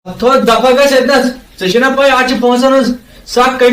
Thod dafa gais etnas. Seshina pai aach ponsans sak kai.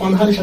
1500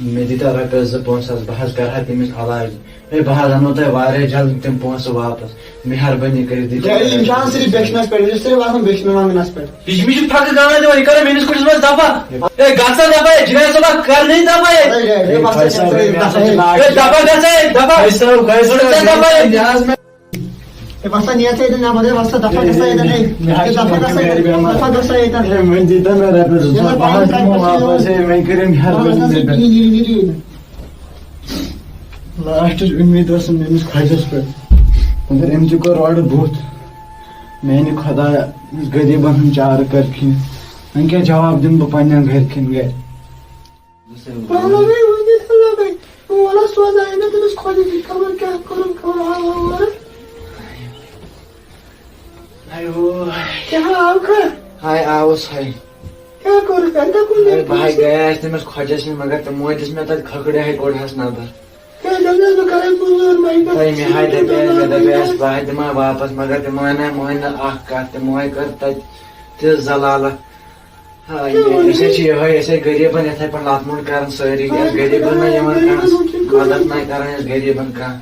مے دیتا رۄپیس 2-5 بہٕ حظ کرٕ ہا تٔمِس علاج بہٕ حظ انو تۄہہِ واریاہ جلد تِم پونٛسہٕ واپس مہربٲنی کٔرِتھ ڈیڈی یِم چھِ آسان صرف بیچنس پٮ۪ٹھ یہِ چھُ صرف آسان بیچنہٕ منٛگنس پٮ۪ٹھ یہ مجھے پھکہ گانا دِوان، یہ کرو میٲنِس کُٹھِس منٛز دفا اے گژھا دفا اے جنید صٲبا کر نہیں دفا اے دفا گژھا اے دفا وسا نیت ییٚتٮ۪ن نٮ۪بر ہے وسا دفا گژھا ییٚتٮ۪ن دفا گژھا ییٚتٮ۪ن وۄنۍ دیٖتا مےٚ رۄپیس 200 بہٕ حظ دِمو واپس ہے وۄنۍ کٔرِو مہربٲنی لاسٹٕچ اُمید ٲسٕم میٲنِس خۄجس پٮ۪ٹھ مگر أمۍ تہِ کوٚر اورٕ بُتھ میانہِ خۄدایا أمِس غریٖبن ہُنٛد چارٕ کر کینٛہہ وۄنۍ کیٛاہ جواب دِمہٕ بہٕ پننٮ۪ن گرِکٮ۪ن گرِ ولا سوزا ییٚلہِ تٔمِس خۄدٕچ خبر کیٛاہ کوٚرُن خبر کیٛاہ آو کھا ہاے آوُس ہاے کیٛاہ کوٚرُکھ بہٕ ہاے گٔیاس تٔمِس خۄجس نِش مگر تِمو دِژ مےٚ تتہِ کھکھرِ ہاے کوٚڑہس نظر تۄہہِ مےٚ ہاے دپیاس بہٕ ہاے دِمہا واپس مگر تِمو مٲنۍ نہٕ اکھ کتھ تِمو ہاے کٔر تتہِ تِژھ زلالت ہاے أسۍ حظ چھِ یِہوے أسۍ ہے غریٖبن یِتھے پٲٹھۍ لتھ موٚنڈ کران سٲری غریٖبن نہ یِوان کانٛہہ مدد نہ کران أسۍ غریٖبن کانٛہہ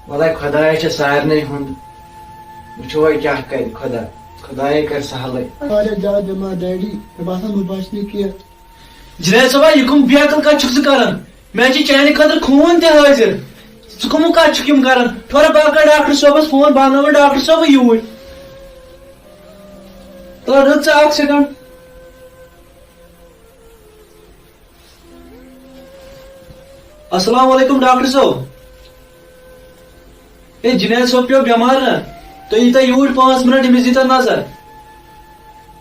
وۄلے خۄدایا چھُ سارنٕے ہُنٛد وٕچھو وۄنۍ کیٛاہ کرِ خۄدا خۄدایا کرِ سہلٕے واریاہ زیادٕ بٮ۪مار ڈیڈی مےٚ باسان بہٕ بچہٕ نہٕ کینٛہہ جنید صٲبا یہ کم بیقل کتھ چھُکھ ژٕ کران مےٚ چھِ چانہِ خٲطرٕ خوٗن تہِ حٲضِر ژٕ کٕمو کتھ چھُکھ یِم کران تھوڑا بہٕ کرٕ ڈاکٹر صٲبس فون بہٕ انناوَن ڈاکٹر صٲبٕے یوٗرۍ تہٕ رٕژ ژٕ اکھ سیکنڈ السلام علیکم ڈاکٹر صٲب اے جنید صٲب پیو بٮ۪مار نا تُہۍ ییٖتو یوٗرۍ 5 منٹ أمِس دیٖتو نظر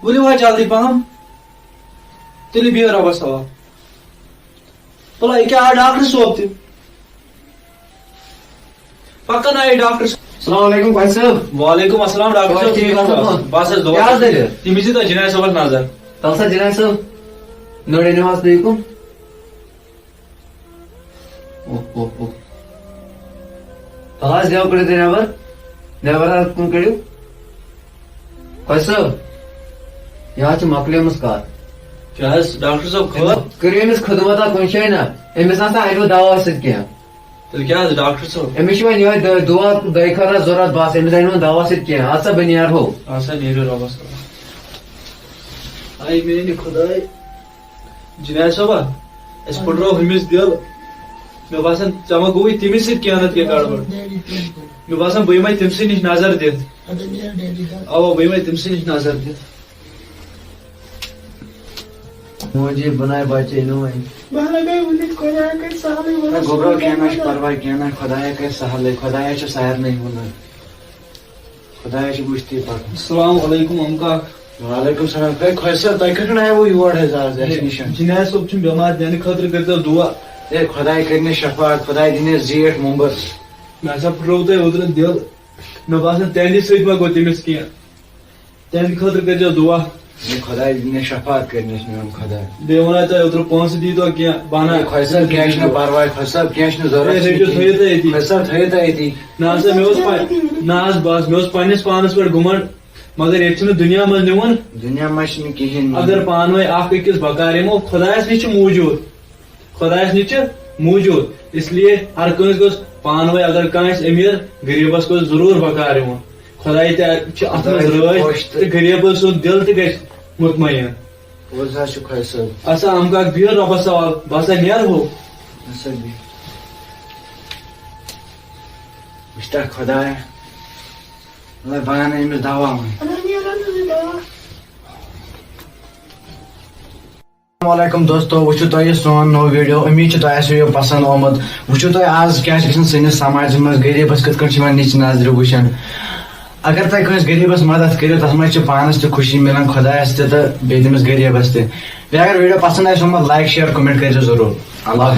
ؤلِو وۄنۍ جلدی پہم تیٚلہِ بِہِو رۄبس حوال بلا یہ کیا ڈاکٹر صٲب تہِ پکن آئے ڈاکٹر صٲب السلام علیکم بھائی صاحب وعلیکم السلام ڈاکٹر صٲب ٹھیک چھُ بس حظ کیٛاہ حظ دٔلیٖل؟ تٔمِس دیٖتو جنید صٲبس نظر تلسا جنید صاحب نوڑے نواز دیکھو تلاش دیو کڑے نیبر نیبر کن کڑو خۄش صٲب یہ حظ مۄکلیمٕژ کتھ کیٛاہ حظ ڈاکٹر صٲب خبر کٔرِو أمِس خدمتا کُنہِ جایہِ نا أمِس نسا انِو دوا سۭتۍ کینٛہہ تیٚلہِ کیٛاہ حظ ڈاکٹر صٲب أمِس چھُ وۄنۍ یِہوے دُعا دۄیہِ خٲطرٕ ضروٗرت بس أمِس انِو نہٕ دوا سۭتۍ کینٛہہ اَدٕ سا بہٕ نیرہو آسا نیٖرِو رۄبس آے میٛانہِ خۄداے جنید صٲبا اَسہِ پھٕٹرو ہُمِس دِل مےٚ باسان ژےٚ ما گوٚوُے تٔمِس سۭتۍ کینٛہہ نتہٕ کینٛہہ گڑبڑ مےٚ باسان بہٕ یِمے تٔمۍ سٕے نِش نظر دِتھ اوا بہٕ یِمے تٔمۍ سٕے نِش نظر دِتھ موجی بنائے بچے نو وۄنۍ بہٕ لگے ؤنِتھ خۄدایا کَرِ سہلٕے گوٚبرو کینٛہہ نہ چھُ پرواے کینٛہہ نہ خۄدایا کرِ سہلٕے خۄدایا چھُ سارنٕے ہُنر خۄدایا چھُ وٕچھتٕے پکان السلام علیکم امکاک وعلیکم السلام تۄہہِ خۄش صٲب تۄہہِ کتھ آیوٕ یور حظ آز اَسہِ نِش جنید صٲب چھُم بٮ۪مار میٛانہِ خٲطرٕ کٔرۍتو دُعا ہے خۄداے کٔرنہِ شفاعت خۄداے دِنٮ۪س زیٖٹھ مُمبر مےٚ ہسا پھٕٹرو تۄہہِ اوترٕ دِل مےٚ باسان تہنٛدِ سۭتۍ ما گوٚو تٔمِس کینٛہہ تہنٛدِ خٲطرٕ کٔرۍزیو دُعا خۄداے دِنٮ۪س شفاعت کٔرنٮ۪س میون خۄداے بیٚیہِ ووٚنو تۄہہِ اوترٕ پونٛسہٕ دیٖتو کینٛہہ بہٕ اَنہٕ خۄش صٲب کینٛہہ چھُنہٕ پرواے خۄش صٲب کینٛہہ چھُنہٕ ضروٗرت رٔٹِو تھٲیِو تُہۍ أتی خۄش صٲب تھٲیِو تُہۍ أتی نہ ہسا مےٚ اوس نہ حظ بس مےٚ اوس پننِس پانس پٮ۪ٹھ گُمنڈ مگر ییٚتہِ چھُنہٕ دُنیا منٛز نِوان دُنیا منٛز چھُنہٕ کِہینۍ اگر پانہٕ ؤنۍ اکھ أکِس بکار یِمو خۄدایس نِش چھُ موٗجوٗد خۄدایس نِش چھُ موٗجوٗد اسلیے ہر کٲنٛسہِ گوٚژھ پانہٕ ؤنۍ اگر کانٛہہ آسہِ أمیٖر غریٖبس گوٚژھ ضروٗر بکار یِوان خۄداے تہِ چھُ اتھ منٛز رٲچھ تہٕ غریٖبس سُنٛد دِل تہِ گژھِ مطمعین پوٚز حظ چھُ خۄش صٲب اچھا امکاک بِہِو رۄبس حوال بہٕ ہسا نیرہو ہسا بیٚہہ وٕچھتا خۄدایا مطلب بہٕ انہٕ أمِس دوا وۄنۍ السلام علیکم دوستو وٕچھِو تۄہہِ یہِ سون نوٚو ویٖڈیو اُمید چھِ تۄہہِ آسِوٕ یہِ پسنٛد آمُت وٕچھِو تُہۍ آز کیٛاہ چھِ گژھان سٲنِس سماجس منٛز غریٖبس کِتھ کٔنۍ چھِ یِوان نِچ نظرِ وٕچھان اگر تۄہہِ کٲنٛسہِ غریٖبس مدد کٔرِو تتھ منٛز چھِ پانس تہِ خوشی مِلان خۄدایس تہِ تہٕ بیٚیہِ تٔمِس غریٖبس تہِ بیٚیہِ اگر ویٖڈیو پسنٛد آسہِ آمُت لایک شیر کومنٹ کٔرۍزیو ضروٗر اللہ حافظ